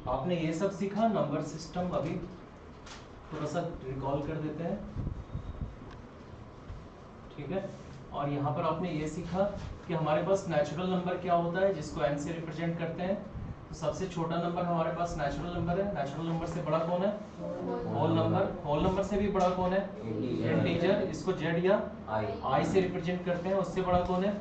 आपने ये सब सीखा नंबर सिस्टम, अभी थोड़ा सा रिकॉल कर देते हैं, ठीक है। और यहाँ पर आपने ये सीखा कि हमारे पास नेचुरल नंबर क्या होता है जिसको n से रिप्रेजेंट करते हैं। तो सबसे छोटा नंबर हमारे पास नेचुरल नंबर है। नेचुरल नंबर से बड़ा कौन है? Whole number. होल नंबर से भी बड़ा कौन है? इंटीजर। इसको z या i से रिप्रेजेंट करते हैं। उससे बड़ा कौन है?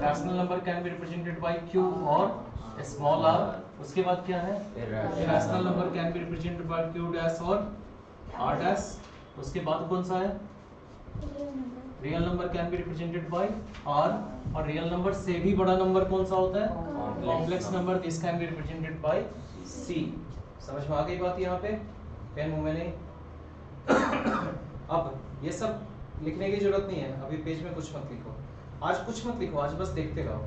Rational number can be represented by q और स्मॉल r। उसके बाद क्या है? Irrational number can be represented by q dash और r डैश। उसके बाद कौन सा है? Real number can be represented by r। और रियल नंबर से भी बड़ा नंबर कौन सा होता है? Complex number, this can be represented by c। समझ में आ गई बात यहाँ पे? पेन मुंह में नहीं। अब ये सब लिखने की जरूरत नहीं है, अभी पेज में कुछ मत लिखो, आज कुछ मत लिखो, आज बस देखते रहो,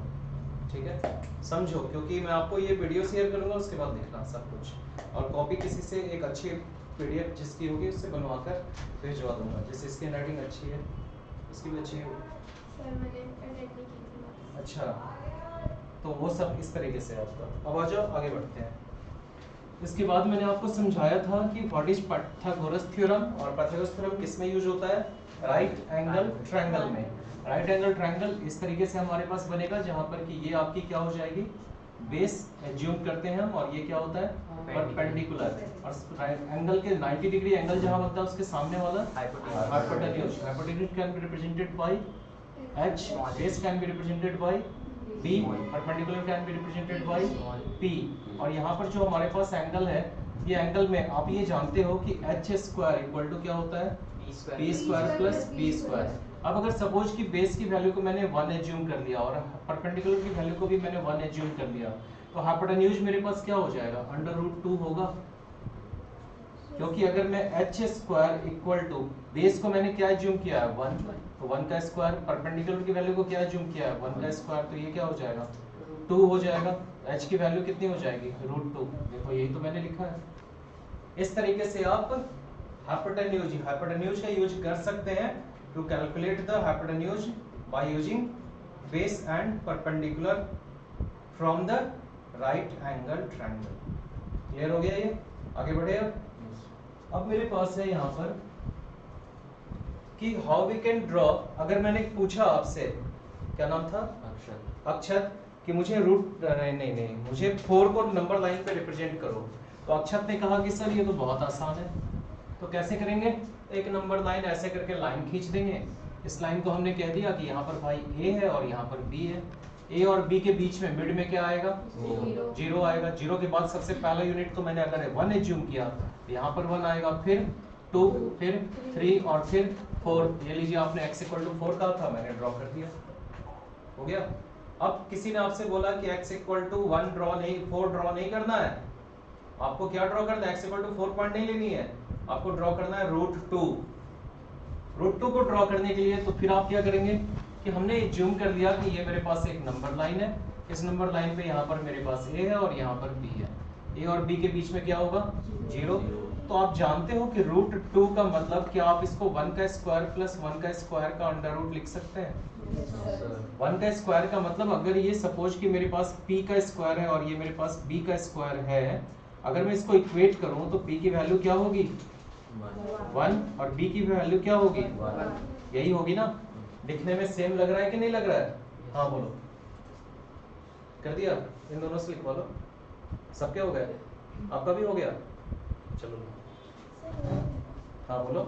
ठीक है। समझो, क्योंकि मैं आपको ये वीडियो शेयर करूंगा, उसके बाद लिखना सब कुछ। और कॉपी किसी से एक अच्छी पीडीएफ जिसकी होगी उससे बनवाकर भेजवा दूंगा। जैसे इसकी हैंडराइटिंग अच्छी है, इसकी भी अच्छी है सर, मैंने एडिट नहीं की थी। अच्छा, तो वो सब इस तरीके से आपका। अब आ जाओ आगे बढ़ते हैं। इसके बाद मैंने आपको समझाया था कि व्हाट इज पाइथागोरस थ्योरम। और पाइथागोरस थ्योरम किस में यूज होता है? राइट एंगल ट्रायंगल में। राइट एंगल ट्रायंगल इस तरीके से हमारे पास बनेगा जहां पर कि ये आपकी क्या हो जाएगी? बेस एज्यूम करते हैं हम, और ये क्या होता है? परपेंडिकुलर। और राइट एंगल के 90 डिग्री एंगल जहां बनता है उसके सामने वाला hypotenuse. Hypotenuse can be represented by h, base can be represented by b, perpendicular can be represented by p। और यहाँ पर जो हमारे पास एंगल है, ये एंगल में आप ये जानते हो कि h स्क्वायर इक्वल टू क्या होता है? p square plus b square. अब अगर सपोज कि बेस की वैल्यू को मैंने 1 एज्यूम कर लिया और परपेंडिकुलर की वैल्यू को भी मैंने 1 एज्यूम कर लिया, तो हाइपोटेन्यूज मेरे पास क्या हो जाएगा? √2 होगा। क्योंकि अगर मैं h square equal to base को मैंने क्या एज्यूम किया है? 1, तो 1 का स्क्वायर, परपेंडिकुलर की वैल्यू को क्या एज्यूम किया है? 1 का स्क्वायर, तो ये क्या हो जाएगा? 2 हो जाएगा। h की वैल्यू कितनी हो जाएगी? √2। देखो यही तो मैंने लिखा है। इस तरीके से आप हाइपोटेन्यूज का यूज कर सकते हैं to calculate the hypotenuse by using base and perpendicular from the right angle triangle. Clear हो गया ये? आगे बढ़े। अब मेरे पास है यहाँ पर कि हाउ वी कैन ड्रॉ। अगर मैंने पूछा आपसे, क्या नाम था? अक्षत, कि मुझे रूट नहीं मुझे 4 को नंबर लाइन पे रिप्रेजेंट करो, तो अक्षत ने कहा कि सर ये तो बहुत आसान है। तो कैसे करेंगे? एक नंबर लाइन ऐसे करके लाइन खींच देंगे। इस लाइन को हमने कह दिया कि यहाँ पर भाई a है और यहाँ पर b है। a और b के बीच में मिड में क्या आएगा? 0 आएगा। 0 के बाद सबसे पहला यूनिट तो मैंने अगर 1 एज्यूम किया तो यहाँ पर 1 आएगा, फिर 2, फिर 3 और फिर 4। ये लीजिए, आपने x इक्वल टू 4 कहा था, मैंने ड्रॉ कर दिया, हो गया। अब किसी ने आपसे बोला कि x इक्वल टू 1 ड्रॉ नहीं, 4 ड्रॉ नहीं करना है, आपको क्या ड्रॉ करना है? x इक्वल टू 4 पॉइंट नहीं लेनी है, आपको ड्रॉ करना है √2। √2 को ड्रॉ करने के लिए तो फिर आप क्या करेंगे कि हमने एज्यूम कर लिया कि ये मेरे पास एक नंबर लाइन है। इस नंबर लाइन पे यहाँ पर मेरे पास a है और यहाँ पर b है। a और b के बीच में क्या होगा? 0। तो आप जानते हो कि √2 का मतलब क्या? आप इसको 1 का स्क्वायर प्लस 1 का स्क्वायर का अंडर रूट लिख सकते हैं। 1 का स्क्वायर का मतलब, अगर ये सपोज कि मेरे पास p का स्क्वायर है और ये मेरे पास b का स्क्वायर है, अगर मैं इसको इक्वेट करूं तो p की वैल्यू क्या होगी? 1 और b की वैल्यू क्या होगी? 1। यही होगी ना? दिखने में सेम लग रहा है कि नहीं लग रहा है? हाँ बोलो। कर दिया? इन दोनों से लिखवा लो। सबके हो गए? आपका भी हो गया? चलो हाँ बोलो।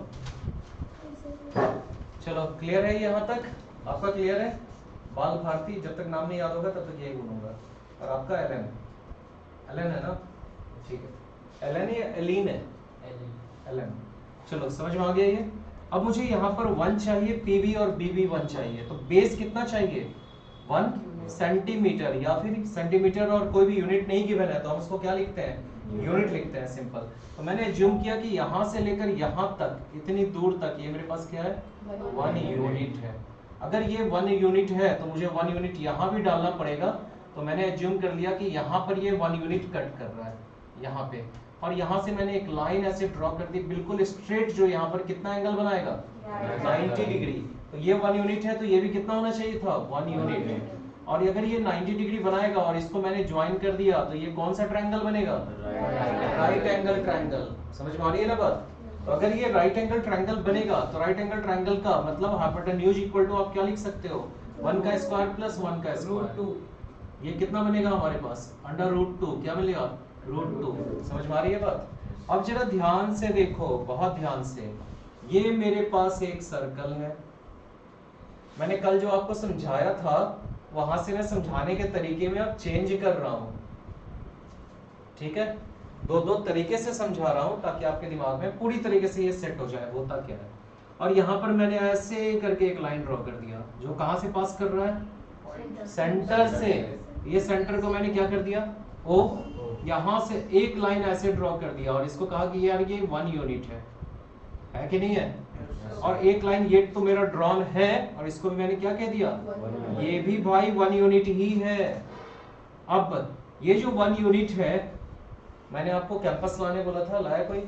चलो क्लियर है यहाँ तक? आपका क्लियर है? बाल भारती, जब तक नाम नहीं याद होगा तब तक यही बोलूंगा। और आपका एलन, एलन है ना? ठीक है। एलन या एलिन है? एलन। चलो समझ में आ गया ये। अब मुझे यहाँ पर 1 चाहिए, पीवी और बीबी 1 चाहिए, तो बेस कितना चाहिए? 1 सेंटीमीटर, या फिर सेंटीमीटर और कोई भी यूनिट नहीं गिवन है तो हम उसको क्या लिखते हैं? यूनिट लिखते हैं, सिंपल। तो मैंने एज्यूम किया कि यहाँ से लेकर यहाँ तक, इतनी दूर तक ये मेरे पास क्या है? 1 यूनिट है। अगर ये 1 यूनिट है तो मुझे 1 यूनिट यहाँ भी डालना पड़ेगा। तो मैंने एज्यूम कर लिया कि यहाँ पर ये 1 यूनिट कट कर रहा है यहाँ पे, और यहाँ से मैंने एक लाइन ऐसे ड्रॉ कर दी बिल्कुल स्ट्रेट, जो यहाँ पर कितना एंगल बनाएगा? 90 डिग्री। तो ये 1 यूनिट है तो ये भी कितना होना चाहिए था? 1 यूनिट। और अगर ये 90 डिग्री बनाएगा और इसको मैंने ज्वाइन कर दिया तो ये कौन सा ट्रायंगल बनेगा? Right angle triangle. समझ में आ रही है ना बात? तो अगर ये राइट एंगल ट्रायंगल बनेगा तो राइट एंगल ट्रायंगल का मतलब हाइपोटेन्यूज इक्वल टू आप क्या लिख सकते हो? 1 का स्क्वायर प्लस 1 का स्क्वायर। ये कितना बनेगा हमारे पास? √2 क्या मिलेगा? √2। समझ में आ रही है बात? अब जरा ध्यान से देखो, बहुत ध्यान से। ये मेरे पास एक सर्कल है, मैंने कल जो आपको समझाया था वहां से मैं समझाने के तरीके में अब चेंज कर रहा हूं, ठीक है? दो तरीके से समझा रहा हूं ताकि आपके दिमाग में पूरी तरीके से ये सेट हो जाए होता क्या है। और यहाँ पर मैंने ऐसे करके एक लाइन ड्रॉ कर दिया जो कहां से पास कर रहा है? सेंटर से। ये सेंटर को मैंने क्या कर दिया? O। यहां से एक लाइन ऐसे ड्रॉ कर दिया और इसको कहा कि यार ये 1 यूनिट है कि नहीं है? और एक लाइन ये तो मेरा ड्रॉन है और इसको भी मैंने क्या कह दिया? ये भी भाई 1 यूनिट ही है। अब ये जो 1 यूनिट है, मैंने आपको कैंपस लाने बोला था, लाया कोई?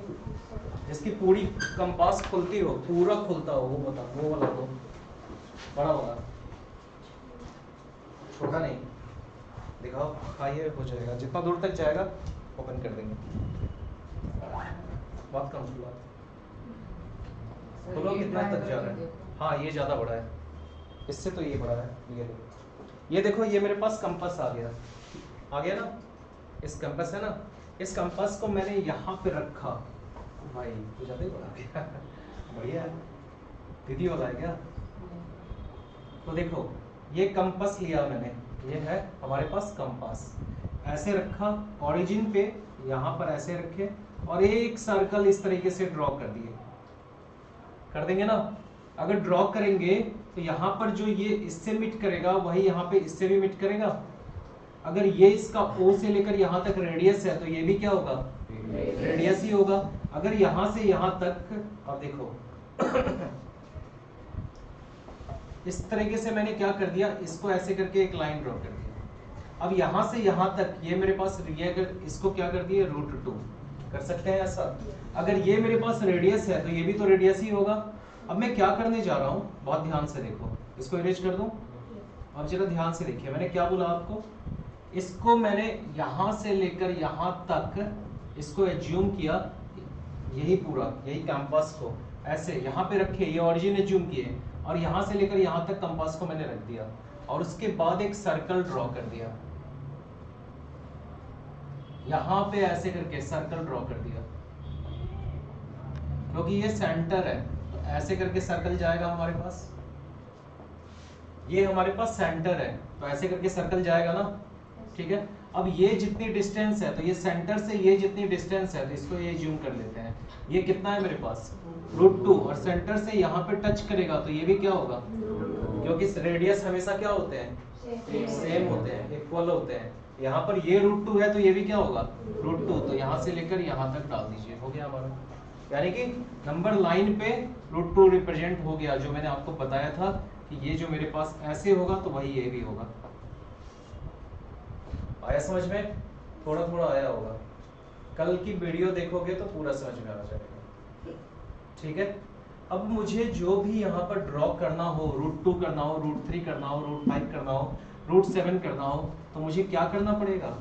जिसकी पूरी कंपास खुलती हो, पूरा खुलता हो, वो बता, वो वाला दो, बड़ा वाला, छोटा नहीं। दिखाओ, खाइए, हो जाएगा, जितना दूर तक जाएगा ओपन कर देंगे। बहुत कम खुला, खोलो कितना तक जा रहा है? हाँ ये ज्यादा बड़ा है, इससे तो ये बड़ा है। ये देखो, ये मेरे पास कंपास आ गया ना? इस कंपास है ना, इस कंपास को मैंने यहाँ पे रखा। भाई तो ज्यादा ही बड़ा गया। बढ़िया है, दीदी वाला है क्या? तो देखो, ये कंपास लिया मैंने, ये है हमारे पास कंपास, ऐसे रखा ओरिजिन पे, यहाँ पर ऐसे रखे और एक सर्कल इस तरीके से ड्रॉ कर दिए। कर देंगे ना? अगर ड्रॉ करेंगे तो यहाँ पर जो ये इससे मिट करेगा वही यहाँ पे इससे भी मिट करेगा। अगर ये इसका O से लेकर यहाँ तक रेडियस है तो ये भी क्या होगा? रेडियस ही होगा। अगर यहाँ से यहाँ तक, अब देखो इस तरीके से मैंने क्या कर दिया, इसको ऐसे करके एक लाइन ड्रॉ कर दिया। अब यहाँ से यहाँ तक ये मेरे पास, ये अगर इसको क्या कर दिया, √2 कर सकते हैं ऐसा। अगर ये मेरे पास रेडियस है तो ये भी तो रेडियस ही होगा। अब मैं क्या करने जा रहा हूँ, बहुत ध्यान से देखो, इसको इरेज कर दूं। अब जरा ध्यान से देखिए, मैंने क्या बोला आपको, इसको मैंने यहाँ से लेकर यहाँ तक इसको एज्यूम किया, यही पूरा, यही कैंपस को ऐसे यहाँ पे रखे, ये ओरिजिन एज्यूम किए और यहाँ से लेकर यहाँ तक कंपास को मैंने रख दिया और उसके बाद एक सर्कल ड्रॉ कर दिया, यहाँ पे ऐसे करके सर्कल ड्रॉ कर दिया, क्योंकि ये सेंटर है तो ऐसे करके सर्कल जाएगा हमारे पास। ये हमारे पास सेंटर है तो ऐसे करके सर्कल जाएगा ना, ठीक है? अब ये जितनी डिस्टेंस है, तो ये सेंटर से ये जितनी डिस्टेंस है तो इसको ये जूम कर लेते हैं। ये कितना है मेरे पास? √2। और सेंटर से यहाँ पे टच करेगा तो ये भी क्या होगा? क्योंकि रेडियस हमेशा क्या होते हैं? सेम होते हैं, इक्वल होते हैं। यहाँ पर ये √2 है तो ये भी क्या होगा? √2। तो यहाँ से लेकर यहाँ तक डाल दीजिए, हो गया हमारा। यानी कि नंबर लाइन पे √2 रिप्रेजेंट हो गया, जो मैंने आपको बताया था कि ये जो मेरे पास ऐसे होगा तो वही ये भी होगा। आया समझ में? थोड़ा थोड़ा आया होगा, कल की वीडियो देखोगे तो पूरा समझ में आ जाएगा, ठीक है? अब मुझे जो भी यहाँ पर ड्रॉ करना हो, √2 करना हो, √3 करना हो, √5 करना हो, √7 करना हो, तो मुझे क्या करना पड़ेगा?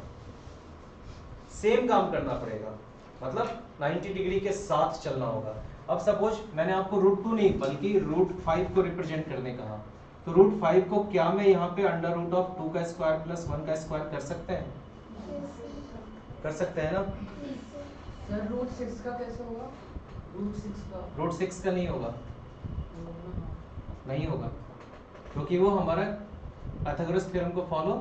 सेम काम करना पड़ेगा, मतलब 90 डिग्री के साथ चलना होगा। अब सपोज मैंने आपको √2 नहीं बल्कि √5 को रिप्रेजेंट करने कहा, तो √5 को क्या मैं यहाँ पे √2 का स्क्वायर प्लस 1 का स्क्वायर कर सकते हैं? कर सकते हैं ना? सर √6 का कैसे होगा? √6 का नहीं होगा, नहीं होगा, क्योंकि वो हमारा पाइथागोरस थ्योरम को फॉलो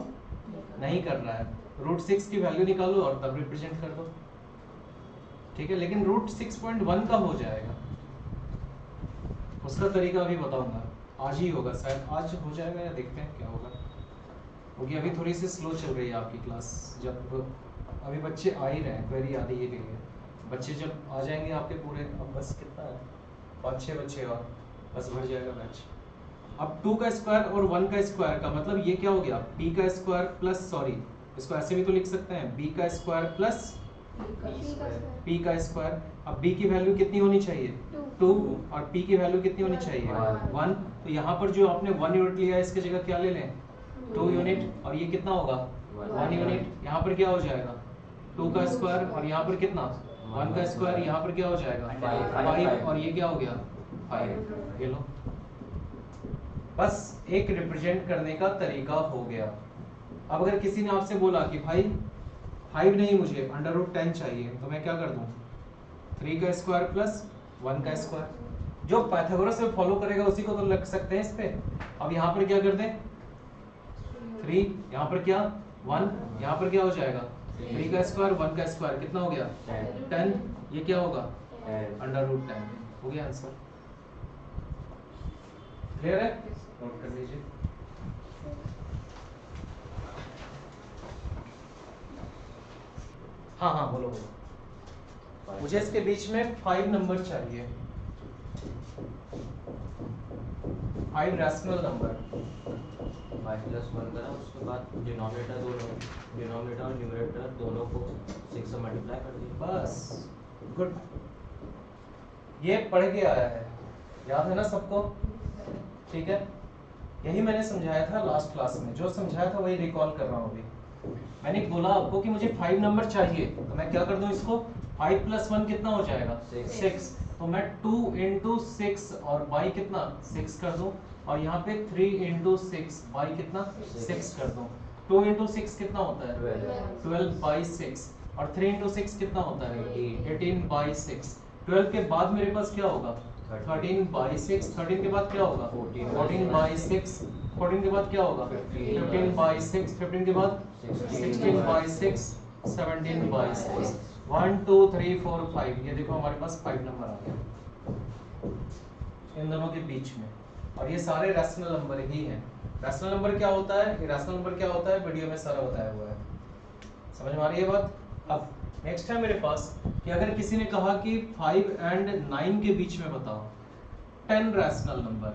नहीं कर रहा है। √6 की वैल्यू निकालो और तब रिप्रेजेंट कर दो, ठीक है? लेकिन √6.1 का हो जाएगा, उसका तरीका अभी बताऊंगा, आज ही होगा शायद, आज हो जाएगा या देखते हैं क्या होगा, क्योंकि अभी थोड़ी सी स्लो चल रही है आपकी क्लास। जब अभी बच्चे आ ही रहे हैं, क्वेरी आती ही गई है, बच्चे जब आ जाएंगे आपके पूरे, अब बस कितना है, 5-6 बच्चे और बस भर जाएगा बैच। अब 2 का स्क्वायर और 1 का स्क्वायर का मतलब ये क्या हो गया? p का स्क्वायर प्लस, सॉरी इसको ऐसे भी तो लिख सकते हैं, b का स्क्वायर प्लस p का स्क्वायर। अब b की वैल्यू कितनी होनी चाहिए? 2 और p की वैल्यू कितनी होनी चाहिए? 1। तो यहाँ पर जो आपने 1 यूनिट लिया है इसकी जगह क्या ले लें? 2 यूनिट, और ये कितना होगा 1 यूनिट। यहाँ पर क्या हो जाएगा 2 का स्क्वायर, और यहाँ पर कितना 1 का स्क्वायर, यहाँ पर क्या हो जाएगा 5, और ये क्या हो गया 5। ये लो, बस एक रिप्रेजेंट करने का तरीका हो गया। अब अगर किसी ने आपसे बोला कि भाई 5 नहीं, मुझे √10 चाहिए, तो मैं क्या कर दूं 3 का स्क्वायर प्लस 1 का स्क्वायर। जो पाइथागोरस में फॉलो करेगा उसी को तो लग सकते हैं इस पे। अब यहाँ पर क्या कर दें 3, यहाँ पर क्या 1, यहाँ पर क्या हो जाएगा 3 का स्क्वायर 1 का स्क्वायर, कितना हो गया 10। ये क्या होगा √10 हो गया आंसर। क्लियर है, नोट कर लीजिए। हाँ हाँ बोलो बोलो। मुझे इसके बीच में 5 नंबर चाहिए, 5 रैशनल नंबर। 5 + 1 करा, उसके बाद डिनोमिनेटर और न्यूमरेटर दोनों को 6 से मल्टीप्लाई कर दिया। बस गुड, ये पढ़ के आया है, याद है ना सबको? ठीक है, यही मैंने समझाया था लास्ट क्लास में, जो समझाया था वही रिकॉल कर रहा हूँ अभी। मैंने बोला आपको कि मुझे 5 नंबर चाहिए, तो मैं क्या कर दूं इसको 5 + 1 कितना हो जाएगा 6, तो मैं 2 × 6 और बाई कितना 6 कर दूं, और यहाँ पे 3 × 6 बाई कितना 6 कर दूं। 2 × 6 कितना होता है 12/6, और 3 × 6 कितना होता है 18/6। 12 के बाद मेरे पास क्या होगा 13/6, 13 के बाद क्या होगा 14/6, 14 के बाद क्या होगा 15/6, 15 के बाद 16/6, 17/6। 1 2 3 4 5, ये देखो हमारे पास 5 नंबर आ गया इन दोनों के बीच में, और ये सारे रैशनल नंबर ही हैं। रैशनल नंबर क्या होता है, इरेशनल नंबर क्या होता है, वीडियो में सारा बताया हुआ है। समझ में आ रही है बात? अब नेक्स्ट है मेरे पास कि अगर किसी ने कहा कि 5 और 9 के बीच में बताओ 10 रैशनल नंबर,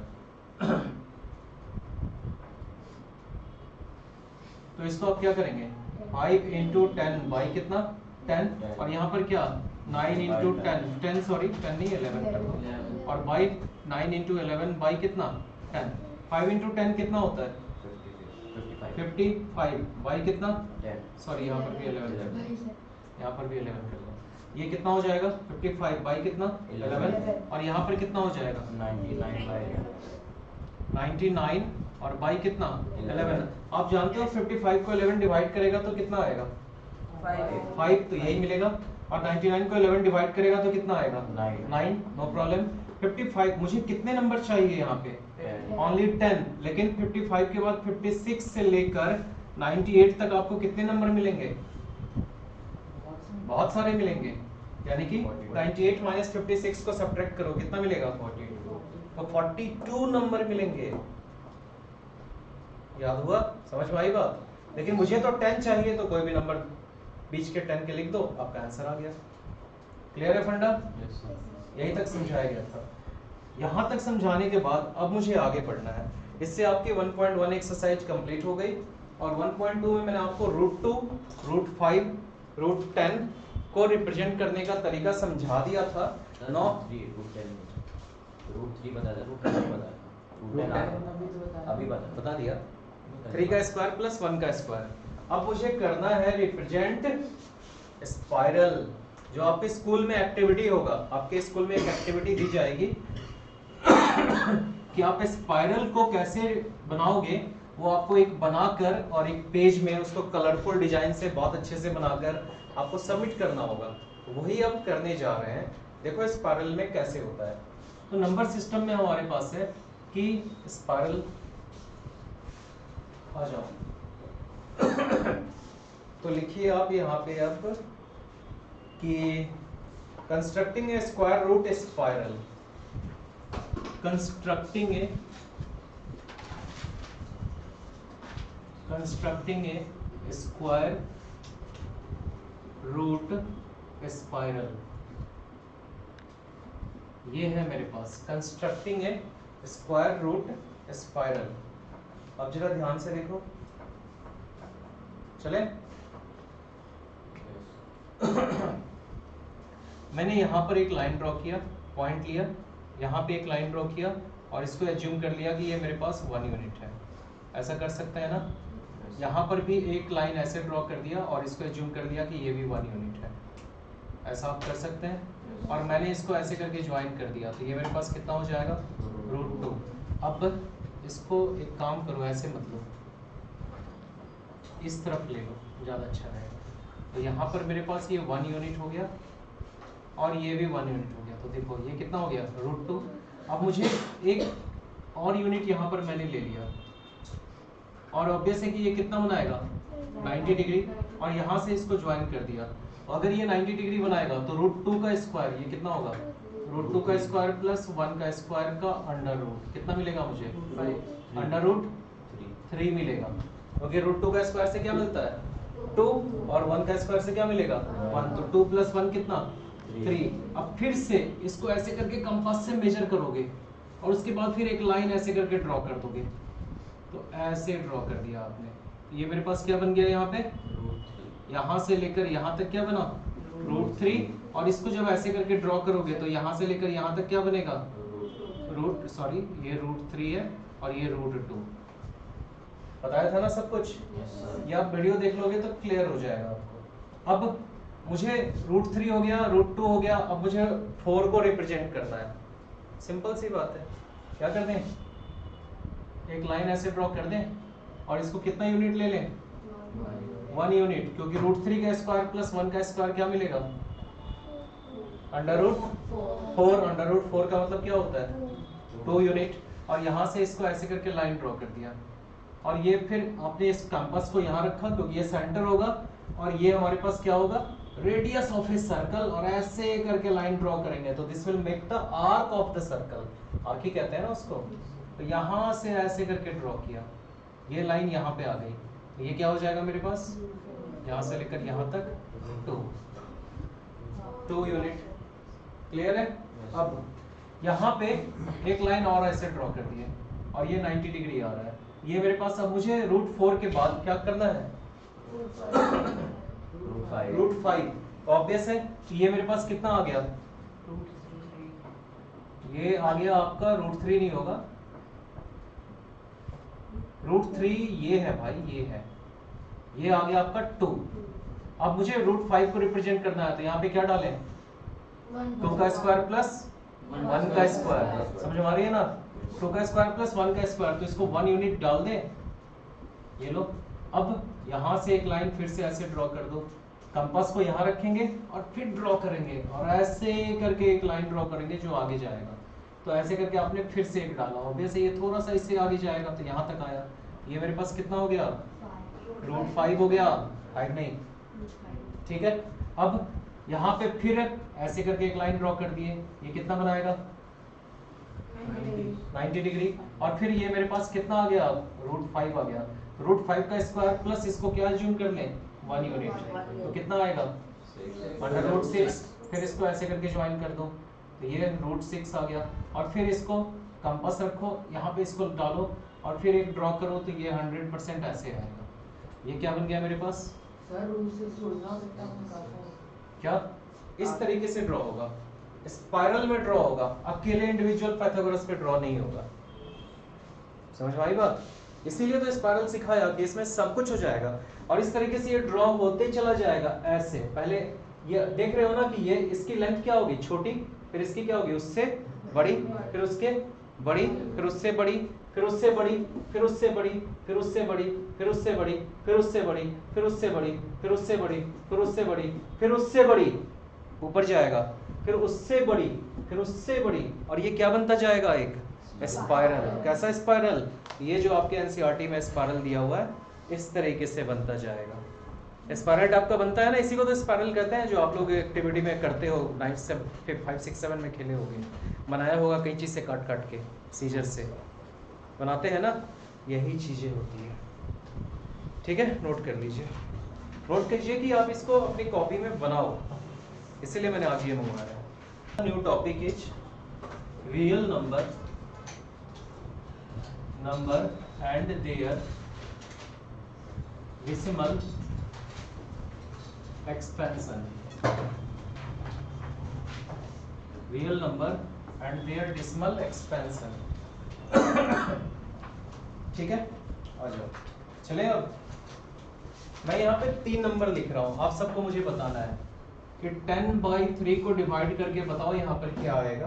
तो इसको आप क्या करेंगे 5 × 10 बाई कितना 10, और यहाँ पर क्या 9 × 10 सॉरी 10 नहीं 11 कर दो, और बाई 9 × 11 बाई कितना 10। 5 × 10 कितना होता है 55 बाई कितना 10। सॉरी यहाँ पर भी 11 कर दो, यहाँ पर भी 11 कर दो, ये कितना हो जाएगा 55 बाई कितना 11, और यहाँ पर कितना हो जाएगा 99 और बाई कितना 11। आप जानते हो 55 को 11 डिवाइड करेगा तो कितना आएगा 5, तो यही मिलेगा, और 99 को 11 डिवाइड करेगा तो कितना आएगा 9, नो प्रॉब्लम। 55 मुझे कितने नंबर चाहिए यहाँ पे ओनली 10, लेकिन 55 के बाद 56 से लेकर 98 तक आपको कितने नंबर मिलेंगे बहुत सारे मिलेंगे, यानी कि 98 - 56 को सब्ट्रैक्ट करो कितना मिलेगा 42, तो 42 नंबर मिलेंगे। याद हुआ, समझ में आई बात? लेकिन मुझे तो 10 चाहिए, तो कोई भी नंबर बीच के 10 के लिख दो, आपका आंसर आ गया। क्लियर है फंडा? यही तक समझाया गया था। यहाँ तक समझाने के बाद अब मुझे आगे पढ़ना है। इससे आपकी 1.1 एक्सरसाइज कंप्लीट हो गई, और 1.2 में मैंने आपको √2, √5, √10 को रिप्रेजेंट करने का तरीका समझा दिया था। √3 बता दे, अभी बता दिया 3 का स्क्वायर प्लस 1 का स्क्वायर। अब मुझे करना है रिप्रेजेंट स्पाइरल। जो आपके स्कूल में एक्टिविटी होगा, आपके स्कूल में एक एक्टिविटी दी जाएगी कि आप स्पाइरल को कैसे बनाओगे, वो आपको एक बनाकर और एक पेज में उसको कलरफुल डिजाइन से बहुत अच्छे से बनाकर आपको सबमिट करना होगा। वही अब करने जा रहे हैं। देखो स्पाइरल में कैसे होता है। तो नंबर सिस्टम में हमारे पास है कि स्पाइरल आ जाओ तो लिखिए आप यहाँ पे अब कि constructing a square root spiral, constructing a square root spiral, ये है मेरे पास constructing a square root spiral. अब जरा ध्यान से देखो, चले मैंने यहाँ पर एक लाइन ड्रॉ किया, पॉइंट लिया, यहाँ पे एक लाइन ड्रॉ किया, और इसको एज्यूम कर लिया कि ये मेरे पास 1 यूनिट है। ऐसा कर सकते हैं ना। यहाँ पर भी एक लाइन ऐसे ड्रॉ कर दिया और इसको एज्यूम कर दिया कि ये भी 1 यूनिट है, ऐसा आप कर सकते हैं। और मैंने इसको ऐसे करके ज्वाइन कर दिया, तो ये मेरे पास कितना हो जाएगा, √2। अब इसको एक काम करो, ऐसे मत लो, इस तरफ ले लो, ज़्यादा अच्छा रहेगा। तो यहाँ पर मेरे पास ये 1 यूनिट हो गया और ये भी 1 यूनिट हो गया। तो देखो ये कितना हो गया, √2। अब मुझे एक और यूनिट यहाँ पर मैंने ले लिया और ऑब्वियस है कि ये कितना बनाएगा, 90 डिग्री, और यहाँ से इसको ज्वाइन कर दिया। अगर ये 90 डिग्री बनाएगा तो √2 का स्क्वायर ये कितना होगा, √2 का स्क्वायर प्लस 1 का स्क्वायर का अंडर रूट कितना मिलेगा मुझे, √3 मिलेगा। ओके, √2 का स्क्वायर से क्या मिलता है 2 और 1 का स्क्वायर से क्या मिलेगा 1, तो 2 + 1 कितना 3। अब फिर से इसको ऐसे करके कंपास से मेजर करोगे और उसके बाद फिर एक लाइन ऐसे करके ड्रॉ कर दोगे। तो ऐसे ड्रॉ कर दिया आपने, ये मेरे पास क्या बन गया, यहाँ पे यहाँ से लेकर यहाँ तक क्या बना √3, और इसको जब ऐसे करके ड्रॉ करोगे तो यहाँ से लेकर यहाँ तक क्या बनेगा ये √3 है और ये √2। बताया था ना सब कुछ, ये आप वीडियो देख लोगे तो क्लियर हो जाएगा आपको। अब मुझे √3 हो गया, √2 हो गया, अब मुझे 4 को रिप्रेजेंट करना है। सिंपल सी बात है, क्या कर दें, एक लाइन ऐसे ड्रॉ कर दें और इसको कितना यूनिट ले लें, 1 यूनिट, क्योंकि √3 का स्क्वायर प्लस 1 का स्क्वायर क्या मिलेगा, √4। √4 का मतलब क्या होता है 2 यूनिट। और यहाँ से इसको ऐसे करके लाइन ड्रॉ कर दिया और ये फिर आपने इस कंपास को यहाँ रखा क्योंकि ये सेंटर होगा और ये हमारे पास क्या होगा, रेडियस ऑफ ए सर्कल, और ऐसे करके लाइन ड्रॉ करेंगे तो this will make the arc of the circle, arc ही कहते हैं ना उसको। तो यहाँ से ऐसे करके ड्रॉ किया, ये लाइन यहाँ पे आ गई, तो ये क्या हो जाएगा मेरे पास, यहाँ से लेकर यहाँ तक 2 यूनिट। क्लियर है। अब यहाँ पे एक लाइन और ऐसे ड्रॉ कर दिए और ये 90 डिग्री आ रहा है, ये मेरे पास। अब मुझे √4 के बाद क्या करना है, √5। ऑब्वियस है कि ये मेरे पास कितना आ गया, ये आ गया आपका √3 नहीं होगा, √3 ये है भाई, ये है, ये आ गया आपका 2। अब मुझे √5 को रिप्रेजेंट करना है तो यहाँ पे क्या डालें, 2 का स्क्वायर प्लस 1 का स्क्वायर, समझ में आ रही है ना, 2 का स्क्वायर प्लस 1 का स्क्वायर, तो इसको 1 यूनिट डाल दें, ये लो। अब यहाँ से एक लाइन फिर से ऐसे ड्रॉ कर दो, कंपास को यहाँ रखेंगे और फिर ड्रॉ करेंगे और ऐसे करके एक लाइन ड्रॉ करेंगे जो आगे जाएगा। तो ऐसे करके आपने फिर से एक डाला, ऑब्वियसली ये थोड़ा सा इससे आगे जाएगा तो यहाँ तक आया, ये मेरे पास कितना हो गया, √5 हो गया, 5 नहीं, ठीक है। अब यहाँ पे फिर ऐसे करके एक लाइन ड्रॉ कर दिए, ये कितना बनाएगा 90 डिग्री, और फिर ये मेरे पास कितना आ गया, √5 आ गया। √5 का स्क्वायर प्लस इसको क्या ज्यूम कर लें 1 यूनिट, तो कितना आएगा √6। फिर इसको ऐसे करके ज्वाइन कर दो तो ये √6 आ गया, और फिर इसको कंपास रखो यहाँ पे, इसको डालो और फिर एक ड्रॉ करो तो ये 100% ऐसे आएगा। ये क्या बन गया मेरे पास, सर उनसे छोड़ना सकता हूं, क्या इस तरीके से ड्रॉ होगा, स्पाइरल में ड्रॉ होगा, अकेले इंडिविजुअल पाइथागोरस पे ड्रॉ नहीं होगा। समझ में आई बात, इसीलिए तो स्पाइरल सिखाया कि इसमें सब कुछ हो जाएगा और इस तरीके से ये ड्रॉ होते चला जाएगा। ऐसे पहले ये देख रहे हो ना कि ये इसकी लेंथ क्या होगी, छोटी, फिर इसकी क्या होगी, उससे बड़ी, फिर उसके बड़ी, फिर उससे बड़ी, फिर उससे बड़ी, फिर उससे बड़ी, फिर उससे बड़ी, फिर उससे बड़ी, फिर उससे बड़ी, फिर उससे बड़ी, फिर उससे बड़ी, फिर उससे बड़ी, फिर उससे बड़ी, ऊपर जाएगा, फिर उससे बड़ी, फिर उससे बड़ी, और ये क्या बनता जाएगा, एक स्पाइरल। कैसा स्पाइरल, ये जो आपके एनसीईआरटी में स्पाइरल दिया हुआ है इस तरीके से बनता जाएगा। स्पाइरल टाइप का बनता है ना, इसी को तो स्पाइरल कहते हैं, जो आप लोग एक्टिविटी में करते हो, 5, 6, 7 में खेले होगे, बनाया होगा कैंची से काट काट के, सीजर से बनाते हैं ना, यही चीजें होती है। ठीक है, नोट कर लीजिए, नोट कीजिए कि आप इसको अपनी कॉपी में बनाओ, इसीलिए मैंने आज ये मंगवाया। New topic is real number and their decimal expansion, real number and their decimal expansion। ठीक है, आ जाओ चले। अब मैं यहाँ पे 3 नंबर लिख रहा हूँ, आप सबको मुझे बताना है कि 10/3 को डिवाइड करके बताओ यहाँ पर क्या आएगा,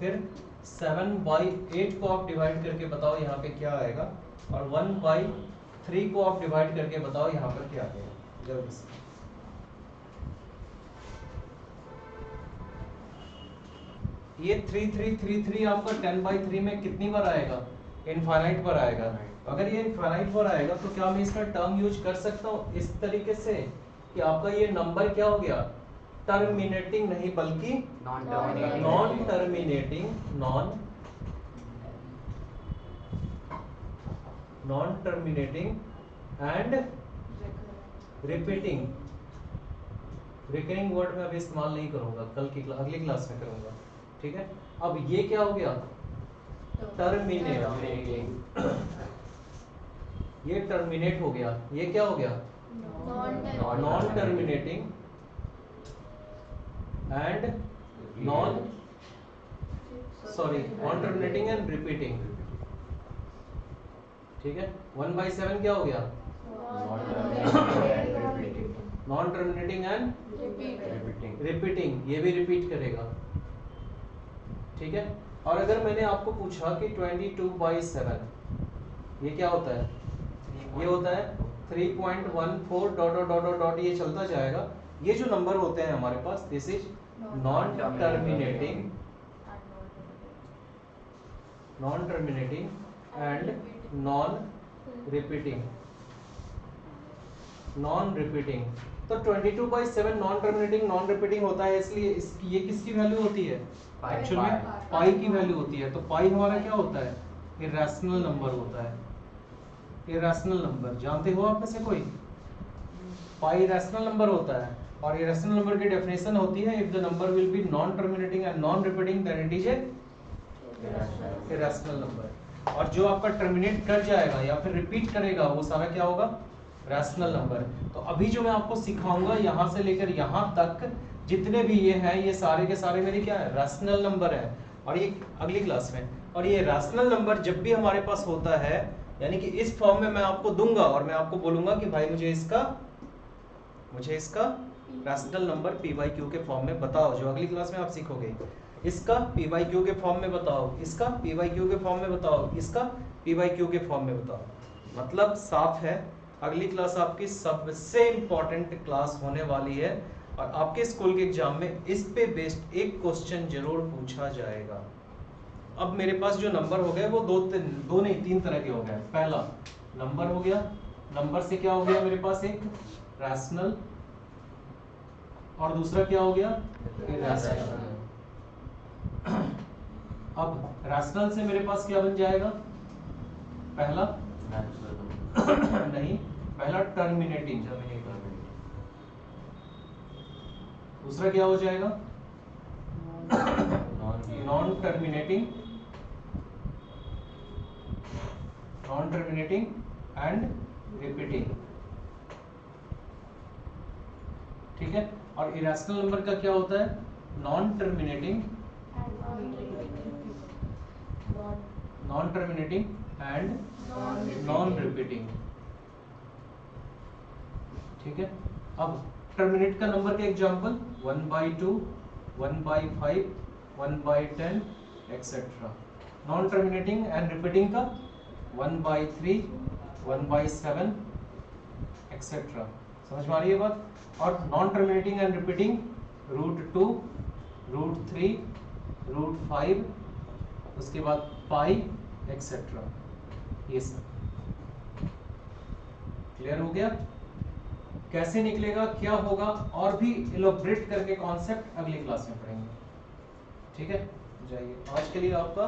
फिर 7/8 को आप डिवाइड करके बताओ यहाँ पे क्या आएगा, और 1/3 को आप डिवाइड करके बताओ यहाँ पर क्या आएगा। जल्दी से ये 3 आपका 10/3 में कितनी बार आएगा, इनफाइनाइट पर आएगा। अगर ये इनफाइनाइट पर आएगा तो क्या मैं इसका टर्म यूज कर सकता हूँ इस तरीके से कि आपका ये नंबर क्या हो गया, टर्मिनेटिंग नहीं बल्कि non terminating and repeating. Recurring word में अभी इस्तेमाल नहीं करूंगा, अगली क्लास में करूंगा, ठीक है। अब ये क्या हो गया, टर्मिनेटिंग, ये टर्मिनेट हो गया, ये क्या हो गया, non terminating and non terminating and repeating, ठीक है। 1/7 क्या हो गया, नॉन टर्मिनेटिंग एंड रिपीटिंग, ये भी रिपीट करेगा, ठीक है। और अगर मैंने आपको पूछा कि 22/7 ये क्या होता है, ये होता है 3.14 डॉट डॉट डॉट डॉट, ये चलता जाएगा। ये जो नंबर होते हैं हमारे पास, this is non terminating and non repeating. तो 22/7 नॉन टर्मिनेटिंग नॉन रिपीटिंग होता है, इसलिए ये किसकी वैल्यू होती है, एक्चुअल में पाई की वैल्यू होती है। तो पाई हमारा क्या होता है, इरेशनल नंबर होता है। इरेशनल नंबर जानते हो आप में से कोई, पाई इरेशनल नंबर होता है, और इरेशनल नंबर की डेफिनेशन होती है if the number will be non terminating and non repeating then it is a irrational number. और जो आपका टर्मिनेट कर जाएगा या फिर रिपीट करेगा वो सारा क्या होगा, रैशनल नंबर। तो अभी जो मैं आपको सिखाऊंगा यहाँ से लेकर यहाँ तक जितने भी ये हैं, ये सारे के सारे मेरे क्या है, रैशनल नंबर है। और ये अगली क्लास में, और ये रैशनल नंबर जब भी हमारे पास होता है, यानी कि इस फॉर्म में मैं आपको दूंगा और मैं आपको बोलूंगा कि भाई मुझे इसका रैशनल नंबर p/q के फॉर्म में बताओ, जो अगली क्लास में आप सीखोगे। इसका p/q के फॉर्म में बताओ, इसका p/q के फॉर्म में बताओ, इसका p/q के फॉर्म में बताओ। मतलब साफ है, अगली क्लास आपकी सबसे इंपॉर्टेंट क्लास होने वाली है, और आपके स्कूल के एग्जाम में इस पे बेस्ड एक क्वेश्चन जरूर पूछा जाएगा। अब मेरे पास जो नंबर हो गए वो दो नहीं 3 तरह के हो गए। पहला नंबर हो गया, नंबर से क्या हो गया मेरे पास, एक रैशनल, और दूसरा क्या हो गया, इरैशनल। अब रैशनल से मेरे पास क्या बन जाएगा, पहला नहीं, पहला टर्मिनेटिंग, दूसरा क्या हो जाएगा, नॉन टर्मिनेटिंग एंड रिपीटिंग, ठीक है। और इरेशनल नंबर का क्या होता है, non terminating and non repeating, ठीक है। अब टर्मिनेट का नंबर के example 1/2, 1/5, 1/10 etcetera. Non terminating and repeating का 1/3, 1/7 एक्सेट्रा। समझ में आ रही है बात। और नॉन टर्मिनेटिंग एंड रिपीटिंग √2, √3, √5, उसके बाद पाई एक्सेट्रा। ये सब क्लियर हो गया। कैसे निकलेगा, क्या होगा, और भी इलोब्रेट करके कॉन्सेप्ट अगली क्लास में पढ़ेंगे, ठीक है। जाइए, आज के लिए आपका